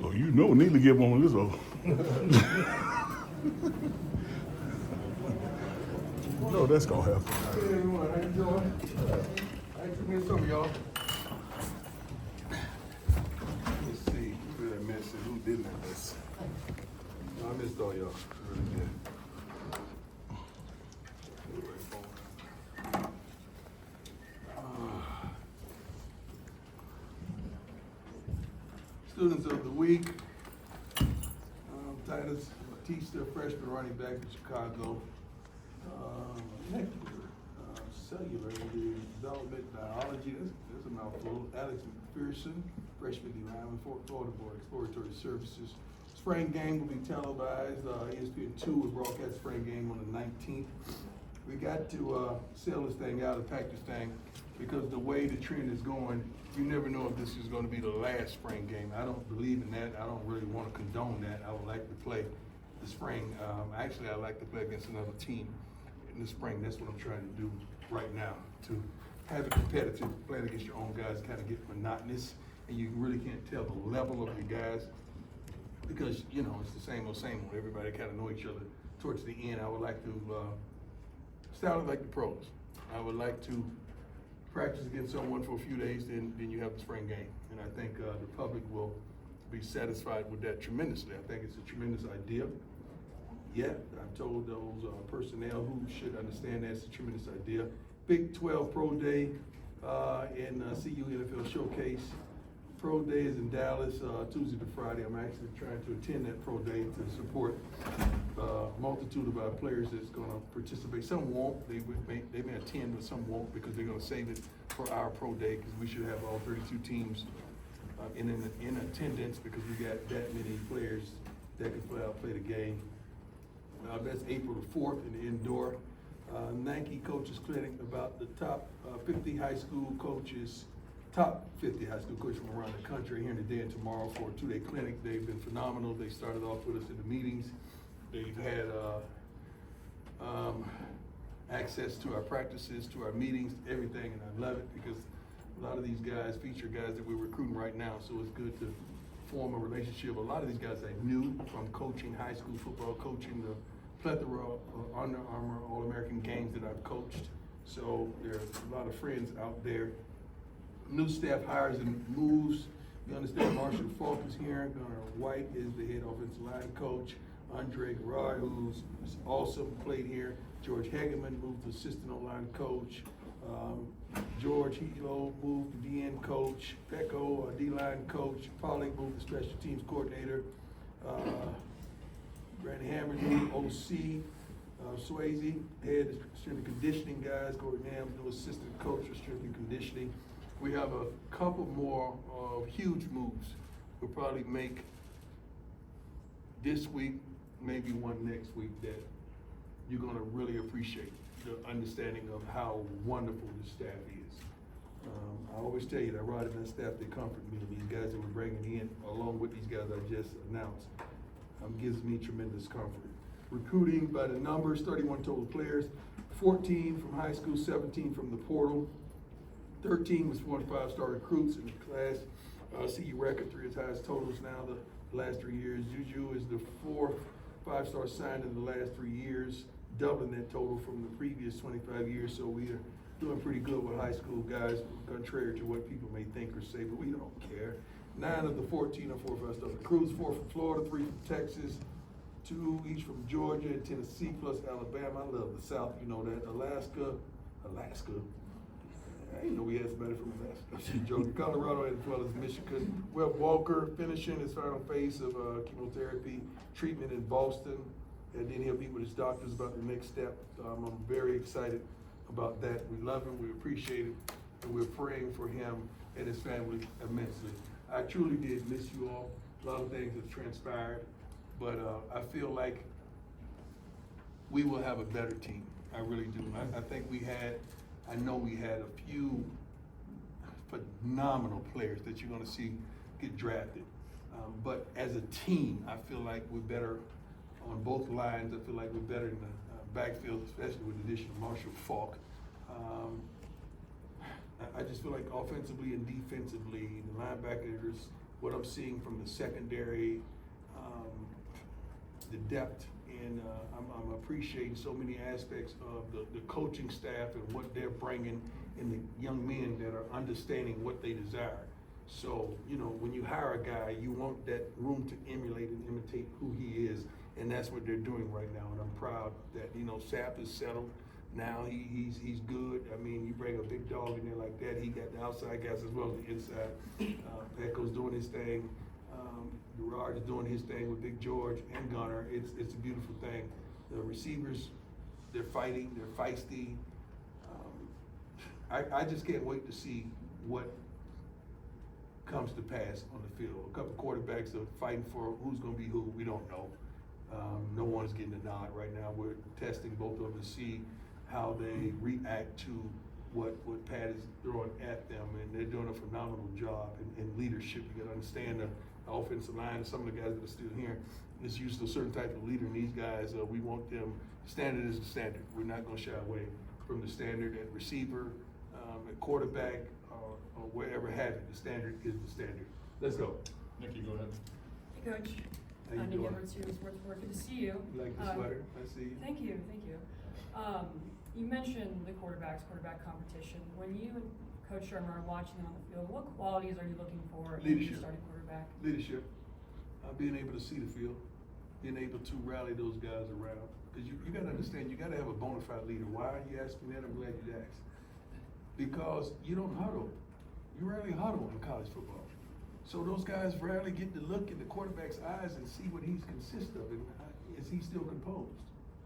Oh, you know, need to get one of this over. No, that's gonna happen. Hey everyone, how you doing? Thanks for meeting some of y'all. Let's see, who did I miss and who didn't I miss? No, I missed all y'all, I really did. Students of the week, Titus Batista, freshman running back in Chicago. Cellular, the development biology, that's a mouthful. Alex McPherson, freshman D lineman, Florida Board Exploratory Services. Spring game will be televised. ESPN2 will broadcast spring game on the 19th. We got to sell this thing out and pack this thing because the way the trend is going, you never know if this is going to be the last spring game. I don't believe in that. I don't really want to condone that. I would like to play the spring. Actually, I'd like to play against another team in the spring. That's what I'm trying to do right now, to have it competitive. Playing against your own guys kind of get monotonous, and you really can't tell the level of your guys because, you know, it's the same old. Everybody kind of know each other towards the end. I would like to style it like the pros. I would like to practice against someone for a few days, then you have the spring game. And I think the public will be satisfied with that tremendously. I think it's a tremendous idea. Yeah, I've told those personnel who should understand that's a tremendous idea. Big 12 Pro Day in CU NFL Showcase. Pro Day is in Dallas, Tuesday to Friday. I'm actually trying to attend that Pro Day to support a multitude of our players that's going to participate. Some won't, they may attend, but some won't because they're going to save it for our Pro Day because we should have all 32 teams in attendance because we got that many players that can play the game. That's April the 4th in the indoor. Nike Coaches Clinic, about the top 50 high school coaches, top 50 high school coaches from around the country here today and tomorrow for a 2-day clinic. They've been phenomenal. They started off with us in the meetings. They've had access to our practices, to our meetings, everything, and I love it because a lot of these guys feature guys that we're recruiting right now, so it's good to form a relationship. A lot of these guys I knew from coaching high school football, coaching the plethora of Under Armour All-American games that I've coached. So there's a lot of friends out there. New staff hires and moves. You understand Marshall Falk is here. Gunnar White is the head offensive line coach. Andre Garrard, who's awesome, played here. George Hageman moved to assistant O-line coach. George Hilo moved to DN coach. Pecco, D-line coach. Pollock moved to special teams coordinator. Brandon Hammond moved OC. Swayze, head strength and conditioning guys. Gordon Ham, new assistant coach for strength and conditioning. We have a couple more huge moves. We'll probably make this week, maybe one next week that you're gonna really appreciate the understanding of how wonderful the staff is. I always tell you that Rod and that staff, they comfort me. These guys that we're bringing in, along with these guys I just announced, gives me tremendous comfort. Recruiting by the numbers, 31 total players, 14 from high school, 17 from the portal. 13 was 4 and 5-star recruits in the class. CU record 3 as highest totals now the last 3 years. Juju is the 4th 5-star signed in the last 3 years, doubling that total from the previous 25 years. So we are doing pretty good with high school guys, contrary to what people may think or say, but we don't care. 9 of the 14 are 4 5-star recruits, 4 from Florida, 3 from Texas, 2 each from Georgia and Tennessee, plus Alabama. I love the South, you know that. Alaska. I didn't know we had somebody from Alaska. Colorado as well as Michigan. Webb Walker finishing his final phase of chemotherapy treatment in Boston. And then he'll meet with his doctors about the next step. I'm very excited about that. We love him, we appreciate him, and we're praying for him and his family immensely. I truly did miss you all. A lot of things have transpired, but I feel like we will have a better team. I really do. I think I know we had a few phenomenal players that you're gonna see get drafted. But as a team, I feel like we're better on both lines. I feel like we're better in the backfield, especially with the addition of Marshall Falk. I just feel like offensively and defensively, the linebackers, what I'm seeing from the secondary, the depth, and I'm appreciating so many aspects of the coaching staff and what they're bringing, and the young men that are understanding what they desire. So, you know, when you hire a guy, you want that room to emulate and imitate who he is, and that's what they're doing right now. And I'm proud that, you know, Sapp is settled. Now he's good. I mean, you bring a big dog in there like that, he got the outside guys as well as the inside. Petco's doing his thing. Gerard is doing his thing with Big George and Gunner. It's a beautiful thing. The receivers, they're fighting, they're feisty. I just can't wait to see what comes to pass on the field. A couple quarterbacks are fighting for who's going to be who. We don't know. No one's getting a nod right now. We're testing both of them to see how they react to what Pat is throwing at them, and they're doing a phenomenal job in leadership. You got to understand the offensive line, and some of the guys that are still here is used to a certain type of leader, and these guys, we want them, standard is the standard. We're not going to shy away from the standard at receiver, at quarterback, or wherever have it. The standard is the standard. Let's go. Nikki, go ahead. Hey, Coach. How you Nikki doing? Edwards here with Sports Report. Good to see you. You like the sweater? I see you. Thank you, thank you. You mentioned the quarterback competition. When you and Coach Sherman are watching them on the field, what qualities are you looking for in Leadership. your starting quarterback? Leadership, being able to see the field, being able to rally those guys around. Because you got to understand, you got to have a bona fide leader. Why are you asking that? I'm glad you asked. Because you don't huddle. You rarely huddle in college football. So those guys rarely get to look in the quarterback's eyes and see what he's consist of, and is he still composed?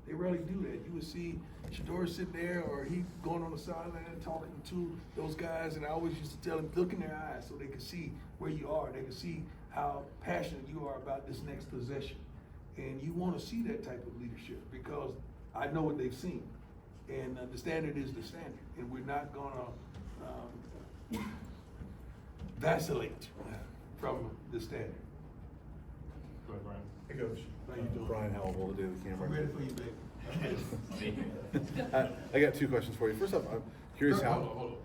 They rarely do that. You would see Shador sitting there, or he going on the sideline talking to those guys, and I always used to tell them, look in their eyes so they can see where you are. They can see how passionate you are about this next possession. And you want to see that type of leadership, because I know what they've seen. And the standard is the standard, and we're not gonna vacillate from the standard. Go ahead, Brian. Hey, Coach. How you doing? Brian Howell, to do the camera. I'm ready for you, baby. I got two questions for you. First off, I'm curious how. Hold on.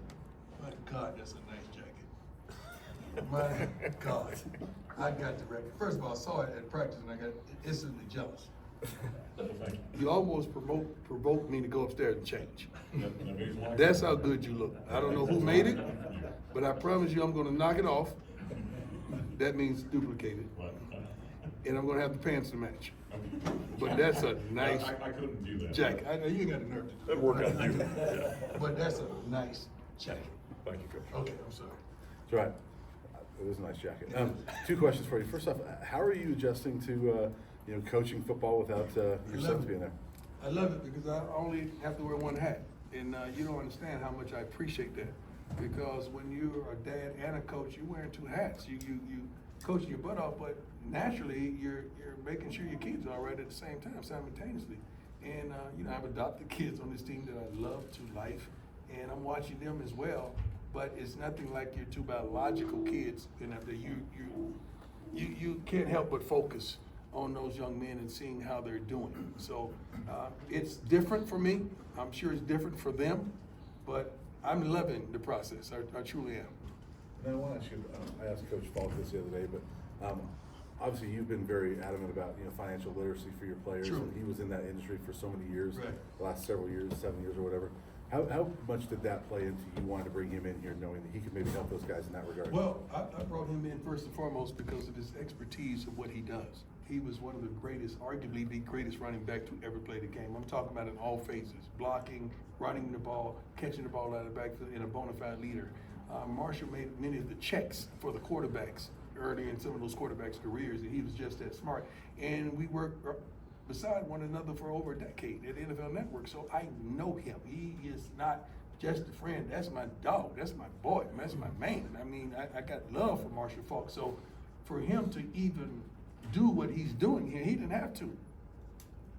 My God, that's a nice jacket. My God. I got the record. First of all, I saw it at practice and I got instantly jealous. Thank You almost provoked me to go upstairs and change. you. That's how good you look. I don't know who made it, but I promise you I'm gonna knock it off. That means duplicated. And I'm gonna have the pants to match. But that's a nice I couldn't do that. jacket. I know you ain't got the nerve to do That'd work out you. Yeah. But that's a nice jacket. Thank you, Coach. Okay, I'm sorry. That's right. It is a nice jacket. Two questions for you. First off, how are you adjusting to coaching football without your son being there? I love it because I only have to wear one hat, and you don't understand how much I appreciate that. Because when you're a dad and a coach, you're wearing two hats. You coaching your butt off, but naturally you're making sure your kids are all right at the same time, simultaneously. And I've adopted kids on this team that I love to life, and I'm watching them as well. But it's nothing like your two biological kids, and you can't help but focus on those young men and seeing how they're doing. So it's different for me. I'm sure it's different for them, but I'm loving the process. I truly am. And I want to ask you, I asked Coach Falk this the other day, but obviously you've been very adamant about financial literacy for your players. True. And he was in that industry for so many years, Right. the last several years, 7 years or whatever. How much did that play into you wanting to bring him in here, knowing that he could maybe help those guys in that regard? Well, I brought him in first and foremost because of his expertise of what he does. He was one of the greatest, arguably the greatest running back to ever play the game. I'm talking about in all phases: blocking, running the ball, catching the ball out of the backfield, and a bona fide leader. Marshall made many of the checks for the quarterbacks early in some of those quarterbacks' careers, and he was just that smart. And we worked beside one another for over a decade at NFL Network, so I know him. He is not just a friend. That's my dog. That's my boy. That's my man. I mean, I got love for Marshall Falk. So for him to even do what he's doing here, he didn't have to.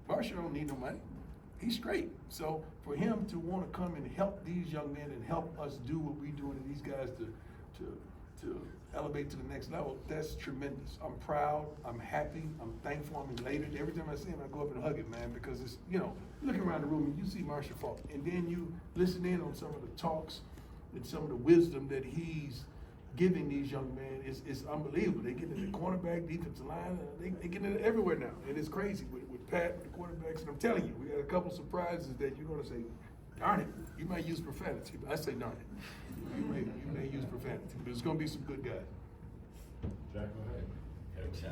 Marshall don't need no money. He's straight. So for him to want to come and help these young men and help us do what we're doing, and these guys to elevate to the next level, that's tremendous. I'm proud, I'm happy, I'm thankful, I'm elated. Every time I see him, I go up and hug him, man, because it's, looking around the room and you see Marshall Falk, and then you listen in on some of the talks and some of the wisdom that he's giving these young men is unbelievable. They get in the cornerback, defensive line, they get in everywhere now. It is crazy with Pat, the quarterbacks, and I'm telling you, we got a couple surprises that you're gonna say, darn it, you might use profanity, but I say darn it. You may use profanity, but it's gonna be some good guys. Jack, go ahead. Coach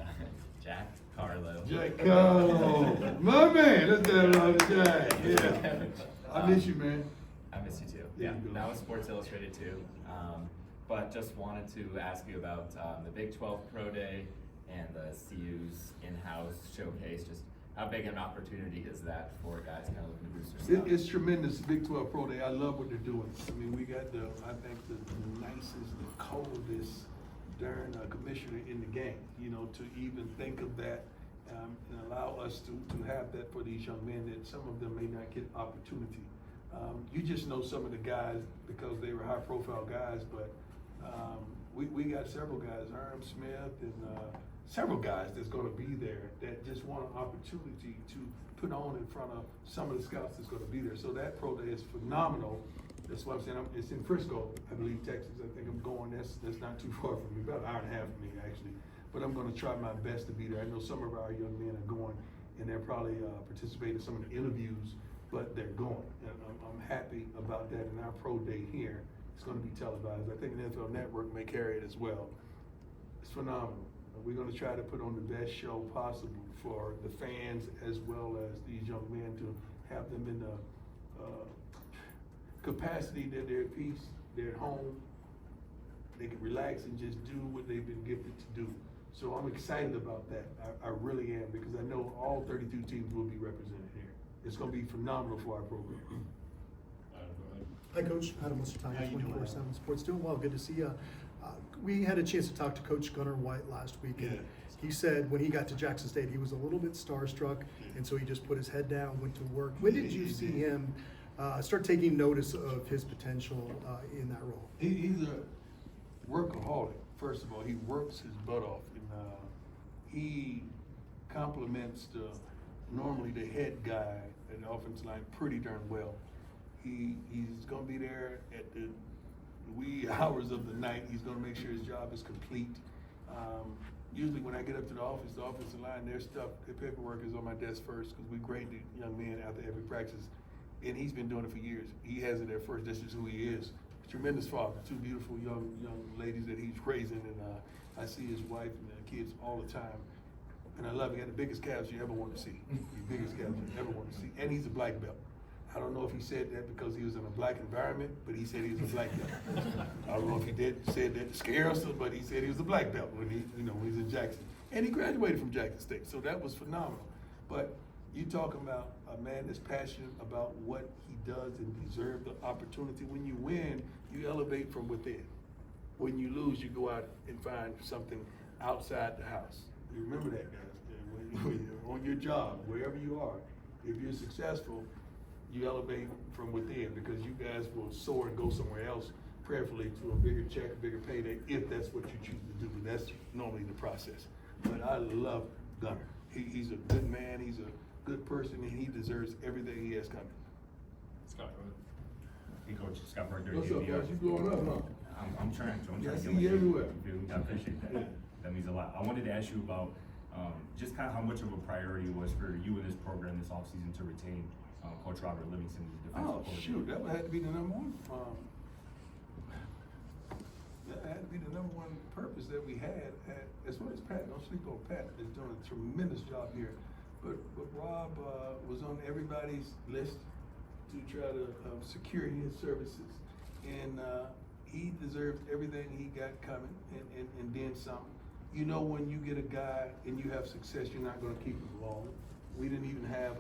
Jack Carlo. Jack Carlo, my man, let's have it on Jack, yeah. I miss you, man. I miss you too. There Yeah, you go. that was Sports Illustrated too. But just wanted to ask you about the Big 12 Pro Day and the CU's in-house showcase. Just how big an opportunity is that for guys kind of looking to boost their stuff? It's tremendous, Big 12 Pro Day. I love what they're doing. I mean, we got I think the nicest, the coldest darn commissioner in the game, you know, to even think of that and allow us to have that for these young men that some of them may not get opportunity. You just know some of the guys because they were high profile guys, but we got several guys, Herm Smith and several guys that's gonna be there that just want an opportunity to put on in front of some of the scouts that's gonna be there. So that pro day is phenomenal. That's what I'm saying. It's in Frisco, I believe, Texas. I think I'm going. That's not too far from me, about an hour and a half from me actually. But I'm gonna try my best to be there. I know some of our young men are going, and they're probably participating in some of the interviews, but they're going. And I'm happy about that. And our pro day here is gonna be televised. I think the NFL Network may carry it as well. It's phenomenal. We're gonna try to put on the best show possible for the fans as well as these young men to have them in the capacity that they're at peace, they're at home, they can relax and just do what they've been gifted to do. So I'm excited about that. I really am, because I know all 32 teams will be represented here. It's gonna be phenomenal for our program. Go ahead. Hi, Coach. Adam Mustang, How you doing, 24/7 Sports. Doing well. Good to see you. We had a chance to talk to Coach Gunnar White last week, and Yeah. he said when he got to Jackson State, he was a little bit starstruck, and so he just put his head down, went to work. When did you see him start taking notice of his potential in that role? He's a workaholic. First of all, he works his butt off, and he compliments normally the head guy at the offensive line pretty darn well. He's gonna be there at the wee hours of the night. He's gonna make sure his job is complete. Usually when I get up to the offensive line, their paperwork is on my desk first, because we grade the young men after every practice. And he's been doing it for years. He has it at first. This is who he is. Tremendous father. Two beautiful young ladies that he's raising, and I see his wife and the kids all the time. And I love him. He got the biggest calves you ever want to see. The biggest calves you ever want to see. And he's a black belt. I don't know if he said that because he was in a black environment, but he said he was a black belt. I don't know if he said that to scare us, but he said he was a black belt when when he's in Jackson. And he graduated from Jackson State, so that was phenomenal. But you talking about a man that's passionate about what he does and deserves the opportunity. When you win, you elevate from within. When you lose, you go out and find something outside the house. You remember that, guys. When you're on your job, wherever you are, if you're successful, you elevate from within, because you guys will soar and go somewhere else, prayerfully to a bigger check, a bigger payday, if that's what you choose to do. And that's normally the process. But I love Gunnar. He's a good man. He's a good person, and he deserves everything he has coming. Scott, go ahead. Hey, Coach, Scott Parker. What's up, guys? You blowing up, huh? I'm trying to. Yeah, I get see my you name. everywhere. I appreciate that. Yeah. That means a lot. I wanted to ask you about just kind of how much of a priority it was for you in this program this offseason to retain Coach Robert Livingston as defensive Oh, coordinator. shoot, that would have to be the number one. That had to be the number one purpose that we had. As well as Pat, don't sleep on Pat, is doing a tremendous job here. But Rob was on everybody's list to try to secure his services. And he deserves everything he got coming and then some. You know, when you get a guy and you have success, you're not gonna keep him long. We didn't even have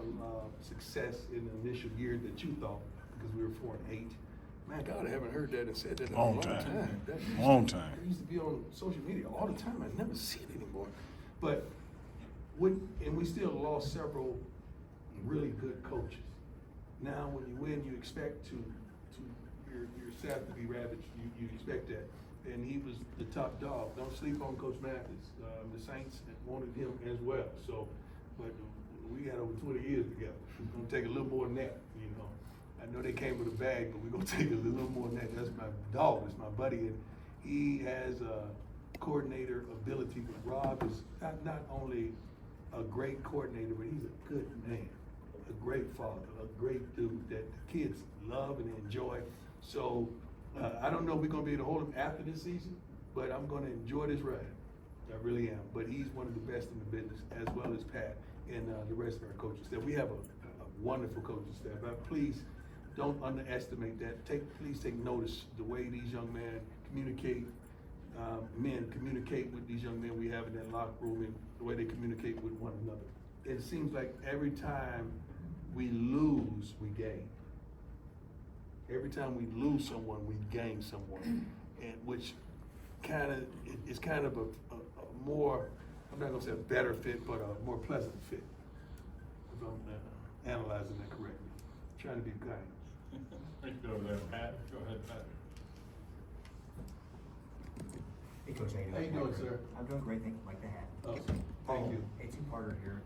success in the initial year that you thought, because we were 4-8. Man, God, I haven't heard that and said that in a long time. Long time. It used to be on social media all the time. I never see it anymore. But we still lost several really good coaches. Now, when you win, you expect your staff to be ravaged. You expect that. And he was the top dog. Don't sleep on Coach Mathis. The Saints wanted him as well. So, but we had over 20 years together. It's gonna take a little more than that, you know. I know they came with a bag, but we're gonna take a little more than that. That's my dog, that's my buddy, and He has a coordinator ability, but Rob is not only a great coordinator, but he's a good man, a great father, a great dude that the kids love and enjoy. So I don't know if we're gonna be able to hold him after this season, but I'm gonna enjoy this ride. I really am. But he's one of the best in the business, as well as Pat and the rest of our coaching staff. We have a wonderful coaching staff. Please don't underestimate that. Please take notice the way these young men communicate. Men communicate with these young men we have in that locker room, and the way they communicate with one another. It seems like every time we lose, we gain. Every time we lose someone, we gain someone, and which is kind of a more, I'm not gonna say a better fit, but a more pleasant fit. If I'm analyzing that correctly, trying to be kind. Thank you over there, Pat. Go ahead, Pat. Hey, Coach, How you doing, sir? I'm doing great, thank you, Mike the Hat. Awesome. Thank you. Hey, two-parter here.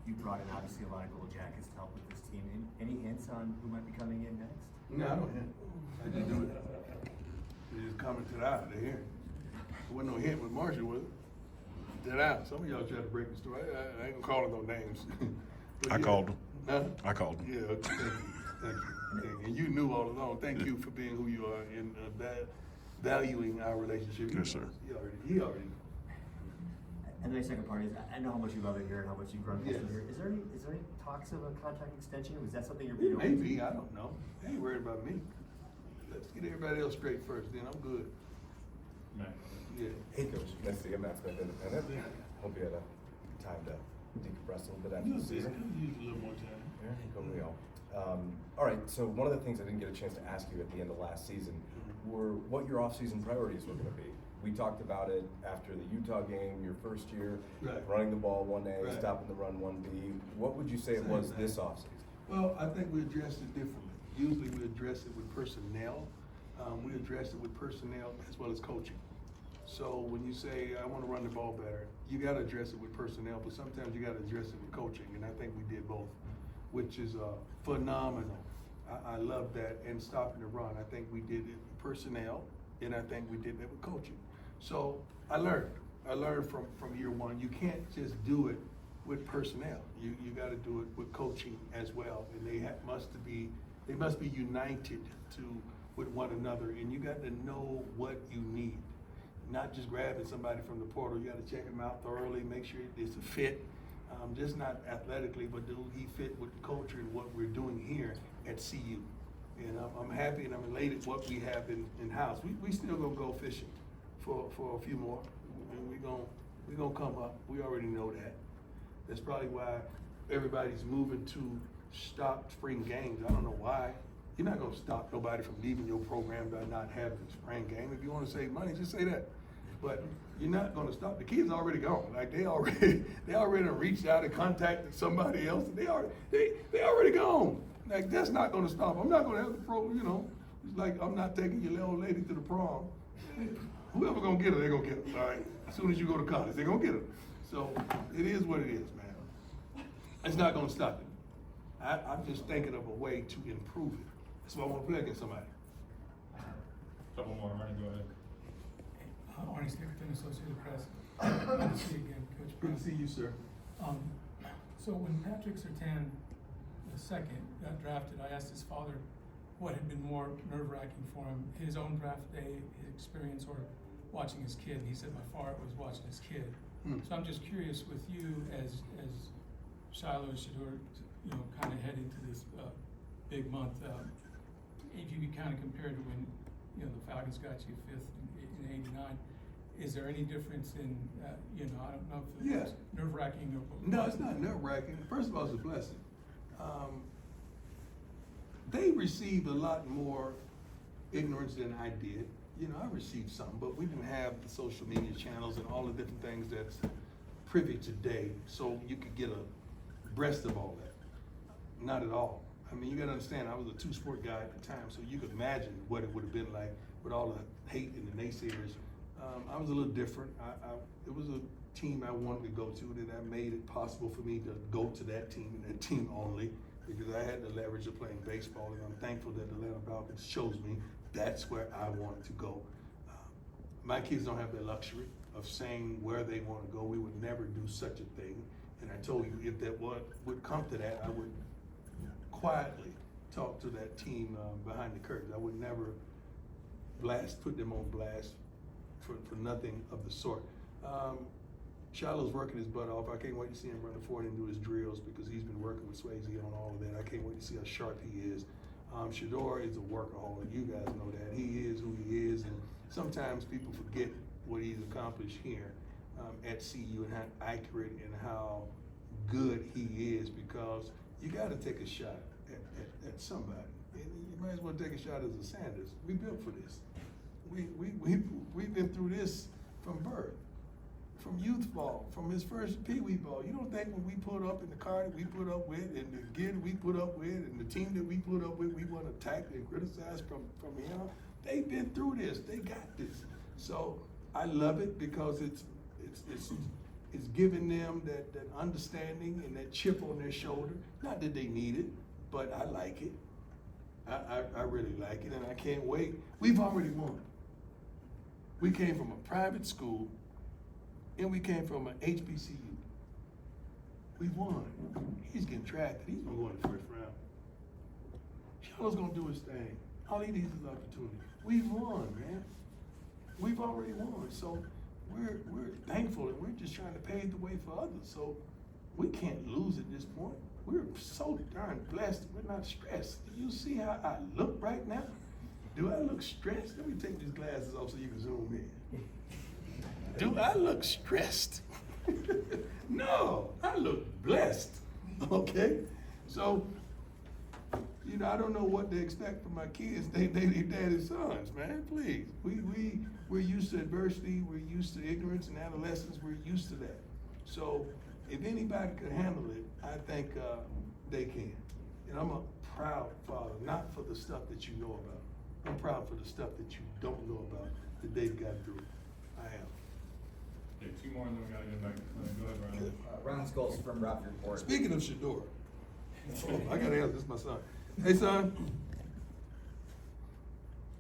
You brought in obviously a lot of gold jackets to help with this team. Any hints on who might be coming in next? No, I don't hint. I just do it. They just commented out. They hear. There wasn't no hint with Marshall, was it? Did out. Some of y'all try to break the story. I ain't gonna call it no names. But I yeah. called him. Huh? I called him. Yeah, thank you. Thank you. And you knew all along. Thank you for being who you are and valuing our relationship. Yes, sir. He already. And my second part is, I know how much you love it here and how much you've grown Yes. here. Is there any talks of a contract extension? Was that something you're being open to? Maybe, I don't know. They ain't worried about me. Let's get everybody else straight first, then I'm good. Matt. Yeah. Hey, Coach. Nice to get Matt Smith independent. Hope you had a time to decompress a little bit after the season. Use a little more time. Yeah, hope we all. All right, so one of the things I didn't get a chance to ask you at the end of last season were what your off-season priorities were gonna be. We talked about it after the Utah game, your first year, Right. running the ball 1A, Right. stopping the run 1B. What would you say it Same was thing. this offseason? Well, I think we addressed it differently. Usually we address it with personnel. We address it with personnel as well as coaching. So when you say, I wanna run the ball better, you gotta address it with personnel, but sometimes you gotta address it with coaching, and I think we did both, which is phenomenal. I love that, and stopping the run. I think we did it with personnel, and I think we did that with coaching. So I learned from year one. You can't just do it with personnel. You gotta do it with coaching as well, and they must be united with one another, and you got to know what you need. Not just grabbing somebody from the portal. You got to check them out thoroughly, make sure it's a fit, just not athletically, but do he fit with the culture and what we're doing here at CU. And I'm happy and I'm elated what we have in house. We still gonna go fishing for a few more, and we gonna come up. We already know that. That's probably why everybody's moving to stop spring games. I don't know why. You're not gonna stop nobody from leaving your program by not having a spring game. If you wanna save money, just say that. But you're not gonna stop. The kids already gone. Like they already reached out and contacted somebody else. And they already gone. Like that's not gonna stop. I'm not gonna have the it's like I'm not taking your little lady to the prom. Whoever gonna get her, they're gonna get her. All right. As soon as you go to college, they're gonna get her. So it is what it is, man. It's not gonna stop it. I'm just thinking of a way to improve it. That's why I want to play against somebody. Couple more, Arnie, go ahead. Arnie Stickerton, Associated Press. Good to see you again, Coach. Good to see you, sir. So when Patrick Surtain II got drafted, I asked his father what had been more nerve-wracking for him, his own draft day experience or watching his kid. And he said by far it was watching his kid. So I'm just curious with you as Shiloh Shador, kind of heading to this big month. If you could kind of compare to when the Falcons got you fifth in '89, is there any difference in I don't know if it's nerve-wracking or No, it's not nerve-wracking. First of all, it's a blessing. They received a lot more ignorance than I did. I received some, but we didn't have the social media channels and all the different things that's privy today, so you could get abreast of all that. Not at all. I mean, you gotta understand, I was a two-sport guy at the time, so you could imagine what it would have been like with all the hate and the naysayers. I was a little different. It was a team I wanted to go to, that I made it possible for me to go to that team and that team only, because I had the leverage of playing baseball, and I'm thankful that the Atlanta Falcons chose me. That's where I wanted to go. My kids don't have the luxury of saying where they want to go. We would never do such a thing. And I told you, if that would come to that, I would quietly talk to that team behind the curtains. I would never put them on blast for nothing of the sort. Shiloh's working his butt off. I can't wait to see him run the 40 and do his drills because he's been working with Swayze on all of that. I can't wait to see how sharp he is. Shador is a workaholic. You guys know that. He is who he is, and sometimes people forget what he's accomplished here at CU and how accurate and how good he is, because you got to take a shot at somebody. And you might as well take a shot as a Sanders. We built for this. We've been through this from birth, from youth ball, from his first Pee Wee ball. You don't think when we put up in the car that we put up with, and the gear that we put up with, and the team that we put up with, we want to attack and criticize from here on? They've been through this. They got this. So I love it because it's giving them that understanding and that chip on their shoulder. Not that they need it, but I like it. I really like it, and I can't wait. We've already won. We came from a private school, and we came from an HBCU. We won. He's getting drafted. He's gonna go in the first round. Shiloh's gonna do his thing. All he needs is opportunity. We've won, man. We've already won. So we're thankful, and we're just trying to pave the way for others. So we can't lose at this point. We're so darn blessed. We're not stressed. Do you see how I look right now? Do I look stressed? Let me take these glasses off so you can zoom in. Do I look stressed? No, I look blessed. Okay? So, you know, I don't know what to expect from my kids. They daddy's sons, man. Please. We're used to adversity, we're used to ignorance and adolescence, we're used to that. So if anybody could handle it, I think they can. And I'm a proud father, not for the stuff that you know about. I'm proud for the stuff that you don't know about that they've got through. I am. Okay, two more and then we gotta get back. Go ahead, Ryan. Ron Scholes from Rock Report. Speaking of Shador, I gotta answer, this is my son. Hey son,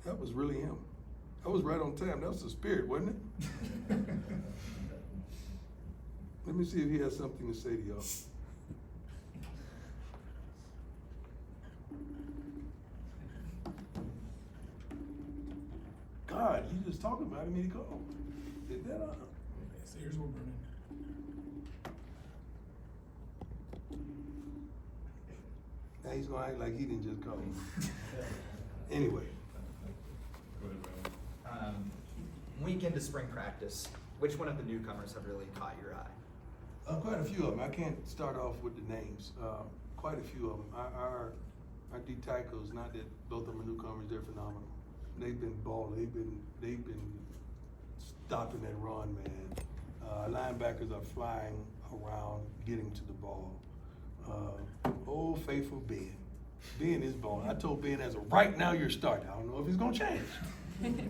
that was really him. That was right on time. That was the spirit, wasn't it? Let me see if he has something to say to y'all. God, you just talking about him and he called. Is that So here's what we're burning. Now he's gonna act like he didn't just call him. Anyway. Go ahead, Ryan. Week into spring practice, which one of the newcomers have really caught your eye? Quite a few of them. I can't start off with the names. Quite a few of them. Our D tackles, not that both of them are newcomers, they're phenomenal. They've been balling. They've been stopping that run, man. Linebackers are flying around, getting to the ball. Old faithful Ben. Ben is balling. I told Ben as of right now you're starting. I don't know if it's gonna change.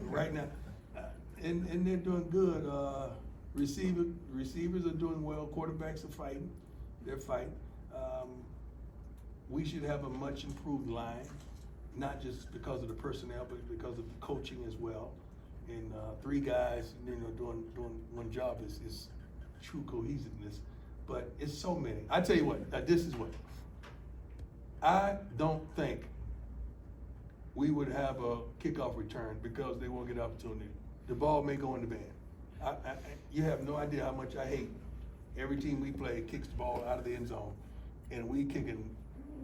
Right now, and they're doing good. Receivers are doing well. Quarterbacks are fighting. They're fighting. We should have a much improved line, not just because of the personnel, but because of the coaching as well. And three guys, you know, doing one job is true cohesiveness. But it's so many. I tell you what, this is what. I don't think we would have a kickoff return because they won't get opportunity. The ball may go in the band. You have no idea how much I hate every team we play kicks the ball out of the end zone and we kicking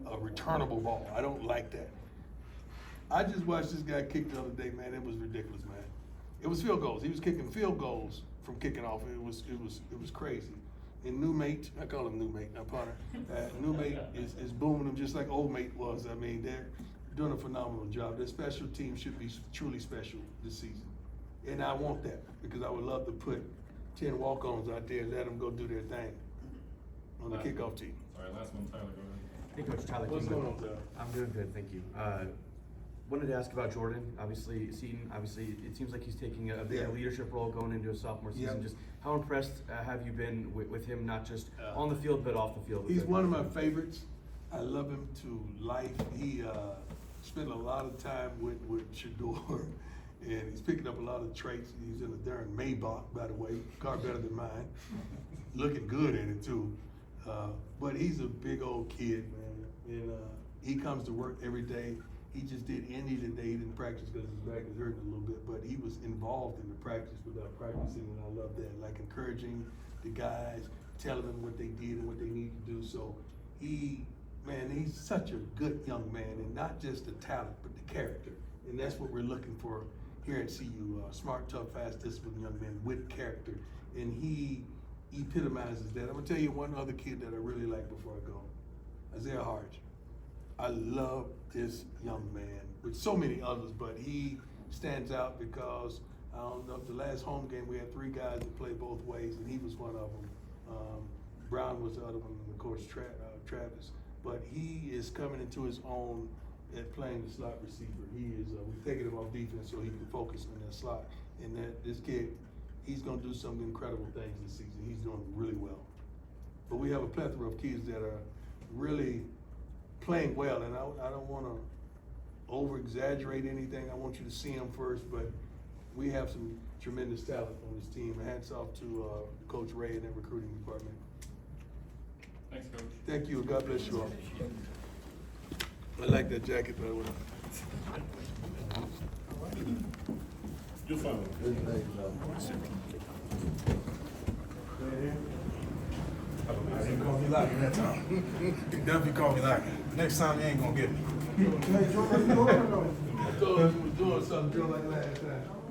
a returnable ball. I don't like that. I just watched this guy kick the other day, man. It was ridiculous, man. It was field goals. He was kicking field goals from kicking off. It was crazy. And new mate, I call him new mate, not punter. New mate is booming them just like old mate was. I mean, they're doing a phenomenal job. Their special team should be truly special this season. And I want that because I would love to put 10 walk-ons out there and let them go do their thing on the kickoff team. All right, last one, Tyler, go ahead. Hey, Coach Tyler. What's Kingman. going on, Tyler? I'm doing good, thank you. Wanted to ask about Jordan. Obviously, Seton. Obviously, it seems like he's taking a big leadership role going into a sophomore season. Just how impressed have you been with him, not just on the field but off the field? He's one of my favorites. I love him to life. He spent a lot of time with Shador, And he's picking up a lot of traits. He's in a darn Maybach, by the way, car better than mine. Looking good in it too. But he's a big old kid, man. And he comes to work every day. He just did Indy today. He didn't practice because his back is hurting a little bit, but he was involved in the practice without practicing, and I love that. Like encouraging the guys, telling them what they did and what they need to do. So he's such a good young man, and not just the talent, but the character. And that's what we're looking for here at CU. Smart, tough, fast, disciplined young man with character. And he epitomizes that. I'm gonna tell you one other kid that I really like before I go. Isaiah Harge. I love this young man, with so many others, but he stands out because, I don't know, the last home game we had 3 guys that played both ways, and he was one of them. Brown was the other one, and of course Travis. But he is coming into his own at playing the slot receiver. He is, we've taken him off defense so he can focus on that slot. And this kid, he's gonna do some incredible things this season. He's doing really well. But we have a plethora of kids that are really playing well, and I don't want to over-exaggerate anything. I want you to see them first, but we have some tremendous talent on this team. Hats off to Coach Ray and that recruiting department. Thanks, Coach. Thank you. God bless you all. I like that jacket, by the way. You're fine. I didn't call me lucky that time. You definitely called me lucky. Next time you ain't gonna get me. I told you we was doing something like that.